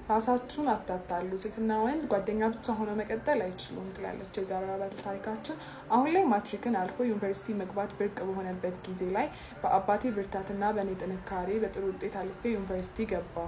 ራሳችሁን አታታሉ። ሴትና ወንድ ጓደኛ ብቻ ሆኖ መቀጠል አይችሉም ትላለች የዛሬዋ ባለ ታሪካችን። አሁን ላይ ማትሪክን አልፎ ዩኒቨርሲቲ መግባት ብርቅ በሆነበት ጊዜ ላይ በአባቴ ብርታትና በእኔ ጥንካሬ በጥሩ ውጤት አልፌ ዩኒቨርሲቲ ገባሁ።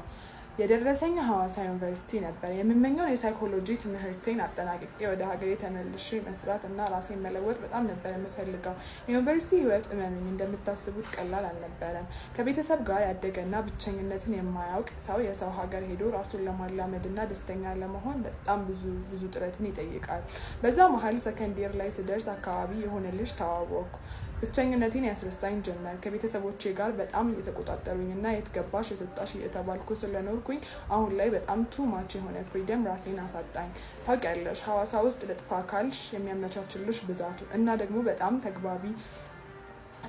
የደረሰኝ ሐዋሳ ዩኒቨርሲቲ ነበር። የምመኘውን የሳይኮሎጂ ትምህርቴን አጠናቅቄ ወደ ሀገሬ ተመልሼ መስራት እና ራሴን መለወጥ በጣም ነበር የምፈልገው። የዩኒቨርሲቲ ህይወት እመኑኝ እንደምታስቡት ቀላል አልነበረም። ከቤተሰብ ጋር ያደገና ብቸኝነትን የማያውቅ ሰው የሰው ሀገር ሄዶ ራሱን ለማላመድና ደስተኛ ለመሆን በጣም ብዙ ጥረትን ይጠይቃል። በዛ መሀል ሰከንድ ይር ላይ ስደርስ አካባቢ የሆነ ልጅ ተዋወቅኩ። ብቸኝነቴን ያስረሳኝ ጀመር። ከቤተሰቦቼ ጋር በጣም እየተቆጣጠሩኝና የት ገባሽ የት ወጣሽ እየተባልኩ ስለኖርኩኝ አሁን ላይ በጣም ቱ ማች የሆነ ፍሪደም ራሴን አሳጣኝ። ታውቂያለሽ ሐዋሳ ውስጥ ልጥፋ ካልሽ የሚያመቻችልሽ ብዛቱ እና ደግሞ በጣም ተግባቢ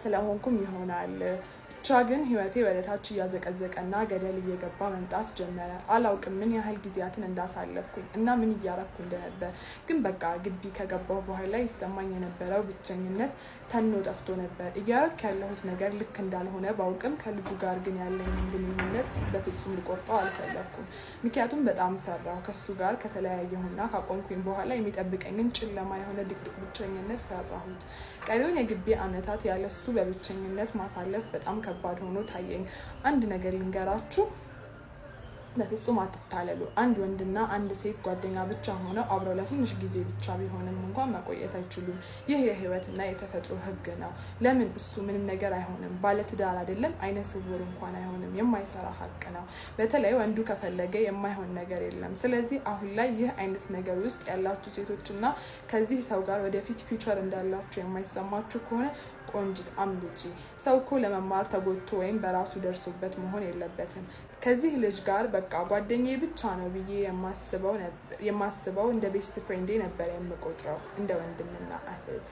ስለሆንኩም ይሆናል። ብቻ ግን ህይወቴ ወደታች እያዘቀዘቀና ገደል እየገባ መምጣት ጀመረ። አላውቅም ምን ያህል ጊዜያትን እንዳሳለፍኩኝ እና ምን እያረኩ እንደነበር። ግን በቃ ግቢ ከገባሁ በኋላ ይሰማኝ የነበረው ብቸኝነት ተኖ ጠፍቶ ነበር። እያረክ ያለሁት ነገር ልክ እንዳልሆነ ባውቅም ከልጁ ጋር ግን ያለኝን ግንኙነት በፍጹም ልቆርጠው አልፈለኩም። ምክንያቱም በጣም ፈራሁ። ከሱ ጋር ከተለያየሁና ካቆምኩኝ በኋላ የሚጠብቀኝን ጨለማ የሆነ ድቅድቅ ብቸኝነት ፈራሁት። ቀሪውን የግቢ ዓመታት ያለሱ በብቸኝነት ማሳለፍ በጣም ከባድ ሆኖ ታየኝ። አንድ ነገር ልንገራችሁ፣ በፍጹም አትታለሉ። አንድ ወንድና አንድ ሴት ጓደኛ ብቻ ሆነው አብረው ለትንሽ ጊዜ ብቻ ቢሆንም እንኳን መቆየት አይችሉም። ይህ የህይወትና የተፈጥሮ ህግ ነው። ለምን እሱ ምንም ነገር አይሆንም፣ ባለትዳር አይደለም፣ አይነ ስውር እንኳን አይሆንም። የማይሰራ ሀቅ ነው። በተለይ ወንዱ ከፈለገ የማይሆን ነገር የለም። ስለዚህ አሁን ላይ ይህ አይነት ነገር ውስጥ ያላችሁ ሴቶችና ከዚህ ሰው ጋር ወደፊት ፊውቸር እንዳላችሁ የማይሰማችሁ ከሆነ ቆንጅት አምልጪ። ሰው እኮ ለመማር ተጎድቶ ወይም በራሱ ደርሶበት መሆን የለበትም። ከዚህ ልጅ ጋር በቃ ጓደኛዬ ብቻ ነው ብዬ የማስበው እንደ ቤስት ፍሬንዴ ነበር የምቆጥረው፣ እንደ ወንድምና እህት።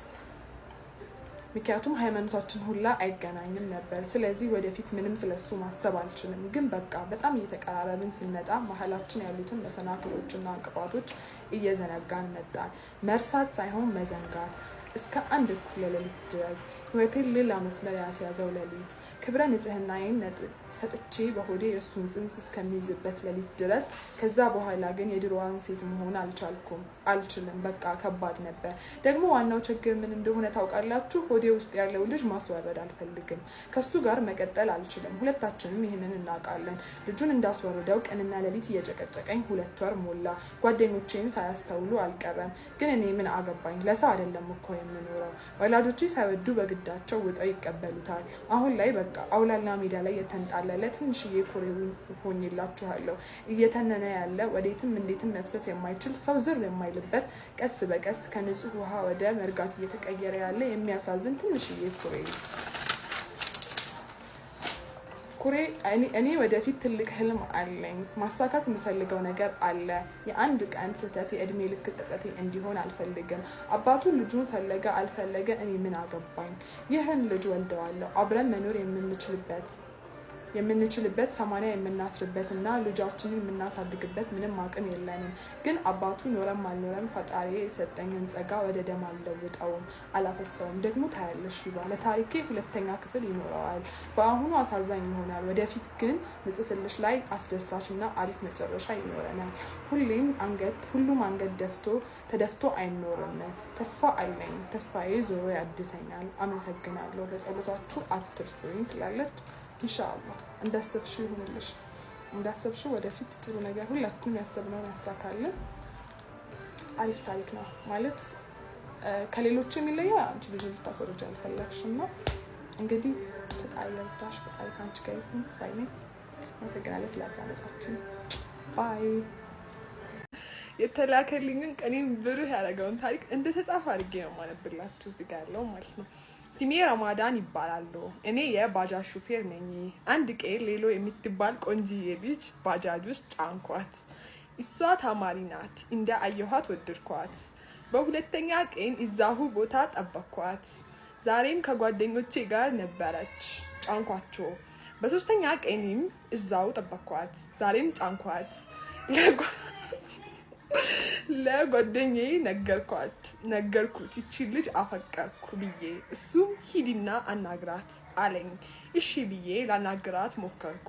ምክንያቱም ሃይማኖታችን ሁላ አይገናኝም ነበር። ስለዚህ ወደፊት ምንም ስለሱ ማሰብ አልችልም። ግን በቃ በጣም እየተቀራረብን ስንመጣ መሀላችን ያሉትን መሰናክሎችና እንቅፋቶች እየዘነጋን መጣን። መርሳት ሳይሆን መዘንጋት። እስከ 1 እኩለ ሌሊት ድረስ ህይወቴን ሌላ መስመር ያስያዘው ሌሊት፣ ክብረ ንጽህናዬን ሰጥቼ በሆዴ የእሱን ጽንስ እስከሚይዝበት ሌሊት ድረስ። ከዛ በኋላ ግን የድሮዋን ሴት መሆን አልችልም። በቃ ከባድ ነበር። ደግሞ ዋናው ችግር ምን እንደሆነ ታውቃላችሁ? ሆዴ ውስጥ ያለው ልጅ ማስወረድ አልፈልግም። ከሱ ጋር መቀጠል አልችልም። ሁለታችንም ይህንን እናውቃለን። ልጁን እንዳስወርደው ቀንና ሌሊት እየጨቀጨቀኝ 2 ወር ሞላ። ጓደኞቼም ሳያስተውሉ አልቀረም። ግን እኔ ምን አገባኝ? ለሰው አይደለም እኮ የምኖረው። ወላጆቼ ሳይወዱ በግዳቸው ውጠው ይቀበሉታል። አሁን ላይ በቃ አውላላ ሜዳ ላይ የተንጣለለ ትንሽዬ ኩሬ ሆኜላችኋለሁ። እየተነነ ያለ ወዴትም እንዴትም መፍሰስ የማይችል ሰው ዝር የማይልበት ቀስ በቀስ ከንጹህ ውሃ ወደ መርጋት እየተቀየረ ያለ የሚያሳዝን ትንሽዬ ኩሬ። እኔ ወደፊት ትልቅ ህልም አለኝ። ማሳካት የምፈልገው ነገር አለ። የአንድ ቀን ስህተት የእድሜ ልክ ጸጸቴ እንዲሆን አልፈልግም። አባቱ ልጁን ፈለገ አልፈለገ እኔ ምን አገባኝ? ይህን ልጅ ወልደዋለሁ። አብረን መኖር የምንችልበት 80 የምናስርበት እና ልጃችንን የምናሳድግበት ምንም አቅም የለንም። ግን አባቱ ኖረም አልኖረም ፈጣሪ የሰጠኝን ጸጋ ወደ ደም አልለውጠውም፣ አላፈሰውም። ደግሞ ታያለሽ ይባለ ታሪኬ 2ኛ ክፍል ይኖረዋል። በአሁኑ አሳዛኝ ይሆናል። ወደፊት ግን ምጽፍልሽ ላይ አስደሳች እና አሪፍ መጨረሻ ይኖረናል። ሁሉም አንገት ተደፍቶ አይኖርም። ተስፋ አለኝ። ተስፋዬ ዞሮ ያድሰኛል። አመሰግናለሁ። በጸሎታችሁ አትርሱኝ ትላለች። ኢንሻአላህ እንዳሰብሽው ይሁንልሽ። እንዳሰብሽው ወደፊት ጥሩ ነገር ሁላችንም ያሰብነውን ያሳካልን። አሪፍ ታሪክ ነው ማለት ከሌሎች የሚለየው አንቺ ብዙ ልታስወርጃ አልፈለግሽም ነው። እንግዲህ ፈጣሪ ይርዳሽ፣ ፈጣሪ ካንቺ ጋር ይሁን ባይ ነኝ። አመሰግናለሁ ስላዳመጣችሁኝ። ባይ። የተላከልኝን ቀኔን ብሩህ ያደረገውን ታሪክ እንደተጻፈ አድርጌ ነው ማነብላችሁ እዚህ ጋር ያለው ማለት ነው። ስሜ ረማዳን ይባላሉ። እኔ የባጃጅ ሹፌር ነኝ። አንድ ቀን ሌሎ የምትባል ቆንጂዬ ልጅ ባጃጅ ውስጥ ጫንኳት። እሷ ተማሪ ናት። እንደ አየኋት ወደድኳት። በሁለተኛ ቀን እዛሁ ቦታ ጠበኳት። ዛሬም ከጓደኞቼ ጋር ነበረች፣ ጫንኳቸው። በሶስተኛ ቀንም እዛው ጠበኳት። ዛሬም ጫንኳት። ለጓደኛዬ ነገርኩት እቺ ልጅ አፈቀርኩ ብዬ። እሱም ሂድና አናግራት አለኝ። እሺ ብዬ ላናግራት ሞከርኩ።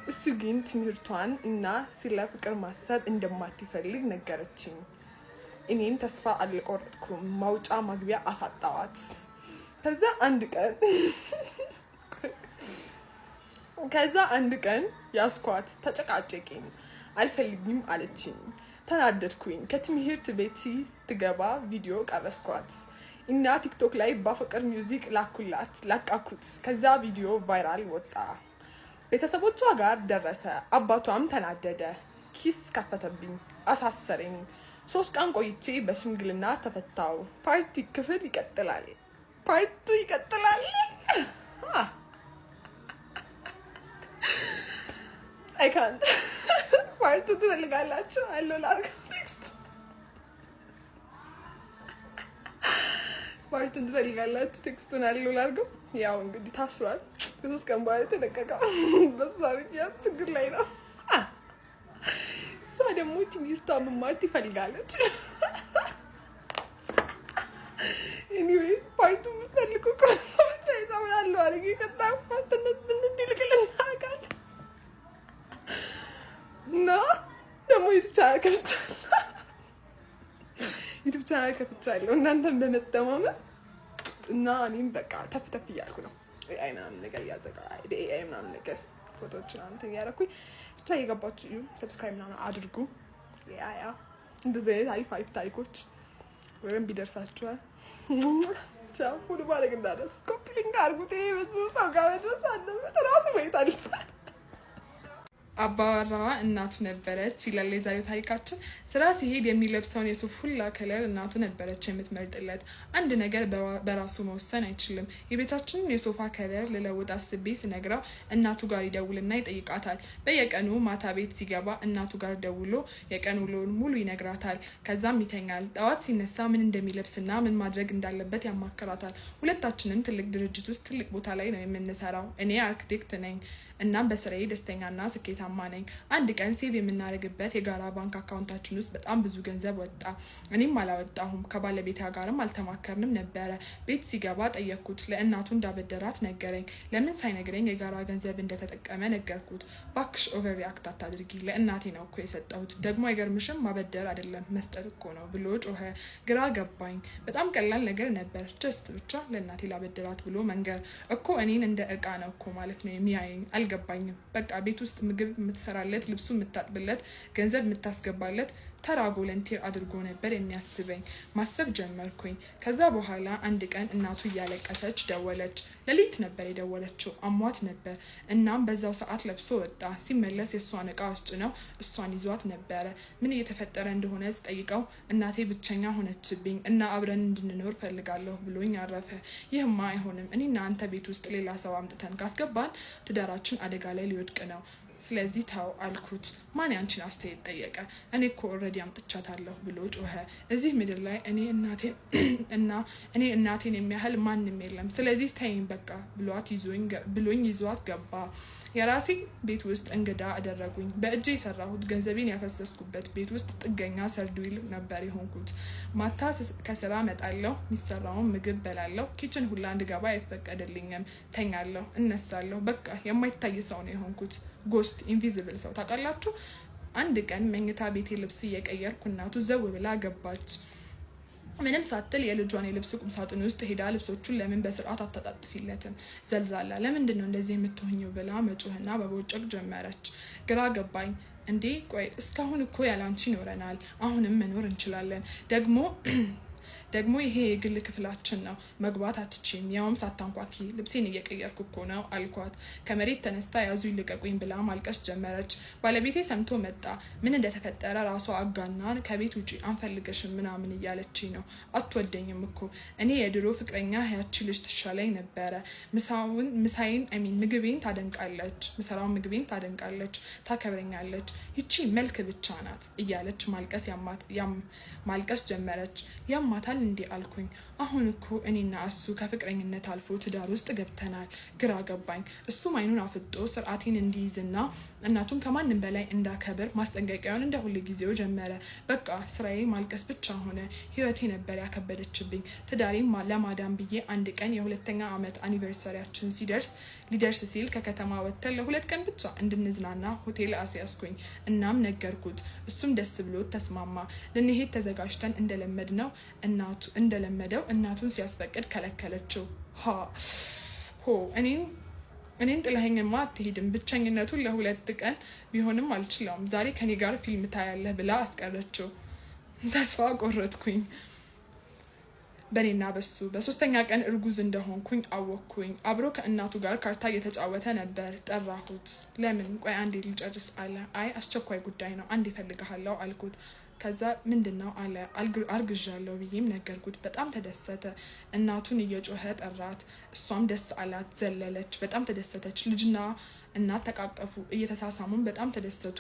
እሱ ግን ትምህርቷን እና ስለ ፍቅር ማሰብ እንደማትፈልግ ነገረችኝ። እኔም ተስፋ አልቆረጥኩም። ማውጫ ማግቢያ አሳጣዋት። ከዛ አንድ ቀን ያስኳት፣ ተጨቃጨቅን። አልፈልግም አለችኝ። ተናደድኩኝ። ከትምህርት ቤት ስትገባ ቪዲዮ ቀረስኳት እና ቲክቶክ ላይ በፍቅር ሚውዚክ ላቃኩት። ከዛ ቪዲዮ ቫይራል ወጣ። ቤተሰቦቿ ጋር ደረሰ። አባቷም ተናደደ። ኪስ ከፈተብኝ፣ አሳሰረኝ። 3 ቀን ቆይቼ በሽምግልና ተፈታው። ክፍል ይቀጥላል። ፓርቱ ይቀጥላል። አይ ካንት ፓርቱ ትፈልጋላችሁ? አለው ላርገው ቴክስት ፓርቱን ትፈልጋላችሁ? ቴክስቱን አለው ላርገው። ያው እንግዲህ ታስሯል። 3 ቀን በኋላ ተለቀቀው። በሷ ምክንያት ችግር ላይ ነው። እሷ ደግሞ ትምህርቷ መማር ትፈልጋለች። ኤኒዌይ ፓርቱ የምትፈልጉ ኮሜንት ይሰማያለሁ። አረጊ ቀጣይ ፓርት እንድንልክልናል እና ደግሞ ዩቲዩብ ቻናል ከፍቻለሁ እናንተን በመተማመን እና እኔም በቃ ተፍ እያልኩ ነው። ኤአይ ምናምን ነገር ኤአይ ምናምን ነገር ፎቶዎችን እንትን እያደረኩኝ ብቻ እየገባችሁ እዩ። ሰብስክራይብ ምናምን አድርጉ። ያ እንደዚህ አይነት አሪፍ ታሪኮች ወይም ቢደርሳችኋል። ቻው። ሁሉ ባለግ እንዳደረስ ኮፒ ሊንክ አድርጉት። ብዙ ሰው ጋር መድረስ አለበት። ራሱ ወይት አለ። አባወራዋ እናቱ ነበረች ይላል የዛሬው ታሪካችን። ስራ ሲሄድ የሚለብሰውን የሱፍ ሁላ ከለር እናቱ ነበረች የምትመርጥለት። አንድ ነገር በራሱ መወሰን አይችልም። የቤታችንን የሶፋ ከለር ልለውጥ አስቤ ስነግረው እናቱ ጋር ይደውልና ይጠይቃታል። በየቀኑ ማታ ቤት ሲገባ እናቱ ጋር ደውሎ የቀን ውሎውን ሙሉ ይነግራታል። ከዛም ይተኛል። ጠዋት ሲነሳ ምን እንደሚለብስና ምን ማድረግ እንዳለበት ያማክራታል። ሁለታችንም ትልቅ ድርጅት ውስጥ ትልቅ ቦታ ላይ ነው የምንሰራው። እኔ አርክቴክት ነኝ። እናም በስራዬ ደስተኛና ስኬታማ ነኝ። አንድ ቀን ሴቭ የምናደርግበት የጋራ ባንክ አካውንታችን ውስጥ በጣም ብዙ ገንዘብ ወጣ። እኔም አላወጣሁም። ከባለቤቴ ጋርም አልተማከርንም ነበረ። ቤት ሲገባ ጠየቅኩት። ለእናቱ እንዳበደራት ነገረኝ። ለምን ሳይነግረኝ የጋራ ገንዘብ እንደተጠቀመ ነገርኩት። ባክሽ ኦቨር ሪአክት አታድርጊ፣ ለእናቴ ነው እኮ የሰጠሁት። ደግሞ አይገርምሽም? ማበደር አይደለም መስጠት እኮ ነው ብሎ ጮኸ። ግራ ገባኝ። በጣም ቀላል ነገር ነበር። ጀስት ብቻ ለእናቴ ላበደራት ብሎ መንገር እኮ እኔን እንደ እቃ ነው እኮ ማለት ነው የሚያየኝ። አልገባኝም። በቃ ቤት ውስጥ ምግብ የምትሰራለት፣ ልብሱ የምታጥብለት፣ ገንዘብ የምታስገባለት ተራ ቮለንቲር አድርጎ ነበር የሚያስበኝ። ማሰብ ጀመርኩኝ። ከዛ በኋላ አንድ ቀን እናቱ እያለቀሰች ደወለች። ሌሊት ነበር የደወለችው። አሟት ነበር። እናም በዛው ሰዓት ለብሶ ወጣ። ሲመለስ የእሷን እቃ ውስጥ ነው እሷን ይዟት ነበረ። ምን እየተፈጠረ እንደሆነ ስጠይቀው እናቴ ብቸኛ ሆነችብኝ እና አብረን እንድንኖር ፈልጋለሁ ብሎኝ አረፈ። ይህማ አይሆንም። እኔና አንተ ቤት ውስጥ ሌላ ሰው አምጥተን ካስገባን ትዳራችን አደጋ ላይ ሊወድቅ ነው። ስለዚህ ታው አልኩት። ማን ያንቺን አስተያየት ጠየቀ? እኔ እኮ ኦልሬዲ አምጥቻታለሁ ብሎ ጮኸ። እዚህ ምድር ላይ እኔ እናቴን የሚያህል ማንም የለም። ስለዚህ ተይኝ በቃ ብሎኝ ይዟት ገባ። የራሴ ቤት ውስጥ እንግዳ አደረጉኝ። በእጄ የሰራሁት ገንዘቤን ያፈሰስኩበት ቤት ውስጥ ጥገኛ ሰርድዊል ነበር የሆንኩት። ማታ ከስራ መጣለሁ፣ የሚሰራውን ምግብ በላለሁ። ኪችን ሁላ እንድገባ አይፈቀድልኝም። ተኛለሁ፣ እነሳለሁ። በቃ የማይታይ ሰው ነው የሆንኩት። ጎስት ኢንቪዚብል ሰው ታውቃላችሁ። አንድ ቀን መኝታ ቤቴ ልብስ እየቀየርኩ እናቱ ዘው ብላ ገባች። ምንም ሳትል የልጇን የልብስ ቁም ሳጥን ውስጥ ሄዳ ልብሶቹን ለምን በስርዓት አታጣጥፊለትም? ዘልዛላ ለምንድን ነው እንደዚህ የምትሆኘው ብላ መጮህና በቦጨቅ ጀመረች። ግራ ገባኝ። እንዴ ቆይ እስካሁን እኮ ያላንቺ ይኖረናል፣ አሁንም መኖር እንችላለን። ደግሞ ይሄ የግል ክፍላችን ነው፣ መግባት አትችይም፣ ያውም ሳታንኳኪ። ልብሴን እየቀየርኩ እኮ ነው አልኳት። ከመሬት ተነስታ ያዙ ይልቀቁኝ ብላ ማልቀስ ጀመረች። ባለቤቴ ሰምቶ መጣ። ምን እንደተፈጠረ ራሷ አጋና ከቤት ውጪ አንፈልገሽም ምናምን እያለችኝ ነው። አትወደኝም እኮ። እኔ የድሮ ፍቅረኛ ያቺ ልጅ ትሻለኝ ነበረ። ምግቤን ታደንቃለች፣ ምሰራውን ምግቤን ታደንቃለች፣ ታከብረኛለች። ይቺ መልክ ብቻ ናት እያለች ማልቀስ ጀመረች። ያማታል እንዴ አልኩኝ። አሁን እኮ እኔና እሱ ከፍቅረኝነት አልፎ ትዳር ውስጥ ገብተናል። ግራ ገባኝ። እሱም አይኑን አፍጦ ስርዓቴን እንዲይዝና እናቱን ከማንም በላይ እንዳከብር ማስጠንቀቂያውን እንደ ሁል ጊዜው ጀመረ። በቃ ስራዬ ማልቀስ ብቻ ሆነ። ህይወቴ ነበር ያከበደችብኝ። ትዳሬም ለማዳን ብዬ አንድ ቀን የ2ኛ ዓመት አኒቨርሰሪያችን ሊደርስ ሲል ከከተማ ወጥተን ለ2 ቀን ብቻ እንድንዝናና ሆቴል አስያዝኩኝ። እናም ነገርኩት። እሱም ደስ ብሎት ተስማማ። ልንሄድ ተዘጋጅተን እንደለመደው እናቱን ሲያስፈቅድ ከለከለችው። እኔን ጥለኸኝማ አትሄድም፣ ብቸኝነቱን ለ2 ቀን ቢሆንም አልችለውም፣ ዛሬ ከኔ ጋር ፊልም ታያለህ ብላ አስቀረችው። ተስፋ ቆረጥኩኝ በኔና በሱ። በ3ኛ ቀን እርጉዝ እንደሆንኩኝ አወቅኩኝ። አብሮ ከእናቱ ጋር ካርታ እየተጫወተ ነበር። ጠራሁት። ለምን? ቆይ አንዴ ልጨርስ አለ። አይ አስቸኳይ ጉዳይ ነው፣ አንዴ እፈልግሃለሁ አልኩት። ከዛ ምንድነው አለ። አርግዣለሁ ብዬም ነገርኩት። በጣም ተደሰተ። እናቱን እየጮኸ ጠራት። እሷም ደስ አላት፣ ዘለለች፣ በጣም ተደሰተች። ልጅና እናት ተቃቀፉ፣ እየተሳሳሙን በጣም ተደሰቱ።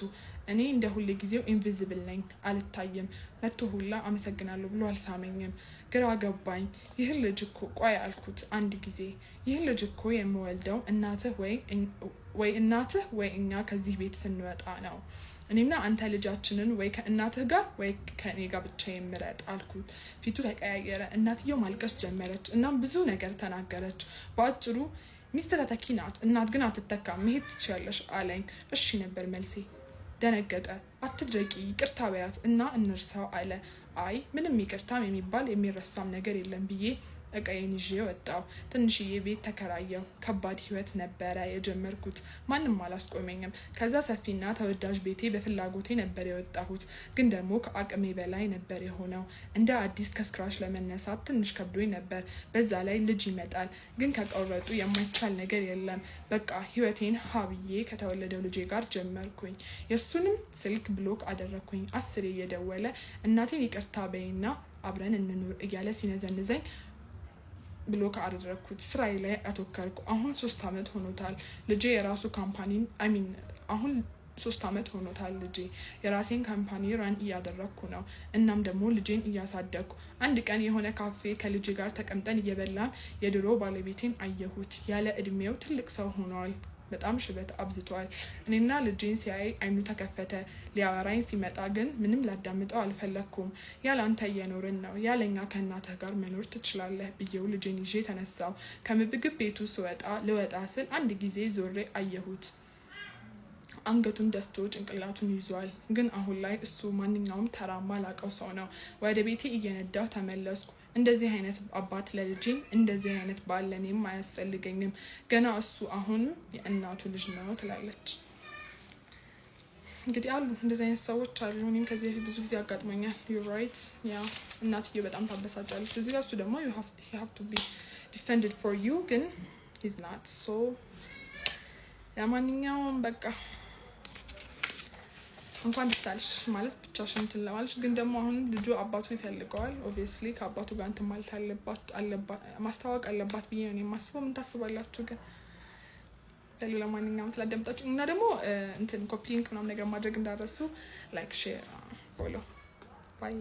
እኔ እንደ ሁሌ ጊዜው ኢንቪዚብል ነኝ፣ አልታይም። መቶ ሁላ አመሰግናለሁ ብሎ አልሳመኝም። ግራ ገባኝ። ይህን ልጅ እኮ ቆይ አልኩት አንድ ጊዜ። ይህን ልጅ እኮ የምወልደው እናትህ ወይ እኛ ከዚህ ቤት ስንወጣ ነው። እኔና አንተ ልጃችንን ወይ ከእናትህ ጋር ወይ ከእኔ ጋር ብቻ የምረጥ አልኩት። ፊቱ ተቀያየረ። እናትየው ማልቀስ ጀመረች። እናም ብዙ ነገር ተናገረች። በአጭሩ ሚስት ተተኪ ናት፣ እናት ግን አትተካም፣ መሄድ ትችያለሽ አለኝ። እሺ ነበር መልሴ። ደነገጠ። አትድረቂ፣ ይቅርታ በያት እና እንርሳው አለ። አይ ምንም ይቅርታም የሚባል የሚረሳም ነገር የለም ብዬ እቃዬን ይዤ ወጣሁ። ትንሽዬ ቤት ተከራየሁ። ከባድ ህይወት ነበረ የጀመርኩት። ማንም አላስቆመኝም። ከዛ ሰፊና ተወዳጅ ቤቴ በፍላጎቴ ነበር የወጣሁት፣ ግን ደግሞ ከአቅሜ በላይ ነበር የሆነው። እንደ አዲስ ከስክራች ለመነሳት ትንሽ ከብዶኝ ነበር። በዛ ላይ ልጅ ይመጣል፣ ግን ከቆረጡ የማይቻል ነገር የለም። በቃ ህይወቴን ሀብዬ ከተወለደው ልጄ ጋር ጀመርኩኝ። የእሱንም ስልክ ብሎክ አደረግኩኝ። 10 እየደወለ እናቴን ይቅርታ በይና አብረን እንኑር እያለ ሲነዘንዘኝ ብሎክ አደረግኩት። ስራዬ ላይ አተኮርኩ። አሁን 3 ዓመት ሆኖታል። ልጄ የራሱ ካምፓኒ አሁን 3 ዓመት ሆኖታል። ልጄ የራሴን ካምፓኒ ራን እያደረግኩ ነው። እናም ደግሞ ልጄን እያሳደግኩ። አንድ ቀን የሆነ ካፌ ከልጄ ጋር ተቀምጠን እየበላን የድሮ ባለቤቴን አየሁት። ያለ እድሜው ትልቅ ሰው ሆኗል። በጣም ሽበት አብዝቷል። እኔና ልጄን ሲያይ አይኑ ተከፈተ። ሊያወራኝ ሲመጣ ግን ምንም ላዳምጠው አልፈለግኩም። ያላንተ እየኖርን ነው፣ ያለኛ ከእናትህ ጋር መኖር ትችላለህ ብዬው ልጄን ይዤ ተነሳው። ከምግብ ቤቱ ልወጣ ስል አንድ ጊዜ ዞሬ አየሁት። አንገቱን ደፍቶ ጭንቅላቱን ይዟል። ግን አሁን ላይ እሱ ማንኛውም ተራ ማላቀው ሰው ነው። ወደ ቤቴ እየነዳሁ ተመለስኩ። እንደዚህ አይነት አባት ለልጄም እንደዚህ አይነት ባል ለኔም አያስፈልገኝም። ገና እሱ አሁን የእናቱ ልጅ ነው ትላለች። እንግዲህ አሉ እንደዚህ አይነት ሰዎች አሉ። እኔም ከዚህ በፊት ብዙ ጊዜ አጋጥሞኛል። ዩ ራይት ያ እናትዬ በጣም ታበሳጫለች። እዚህ ጋር እሱ ደግሞ you have to be defended for you ግን he's not so ለማንኛውም በቃ እንኳን ደስ አለሽ ማለት ብቻሽን እንትን ለማለሽ። ግን ደግሞ አሁን ልጁ አባቱ ይፈልገዋል። ኦብቪየስሊ ከአባቱ ጋር እንትን ማለት ማስታወቅ አለባት ብዬ ነው የማስበው። ምን ታስባላችሁ ግን? ለማንኛውም ስላዳመጣችሁ እና ደግሞ እንትን ኮፒ ሊንክ ምናምን ነገር ማድረግ እንዳረሱ ላይክ፣ ሼር፣ ፎሎ ባይ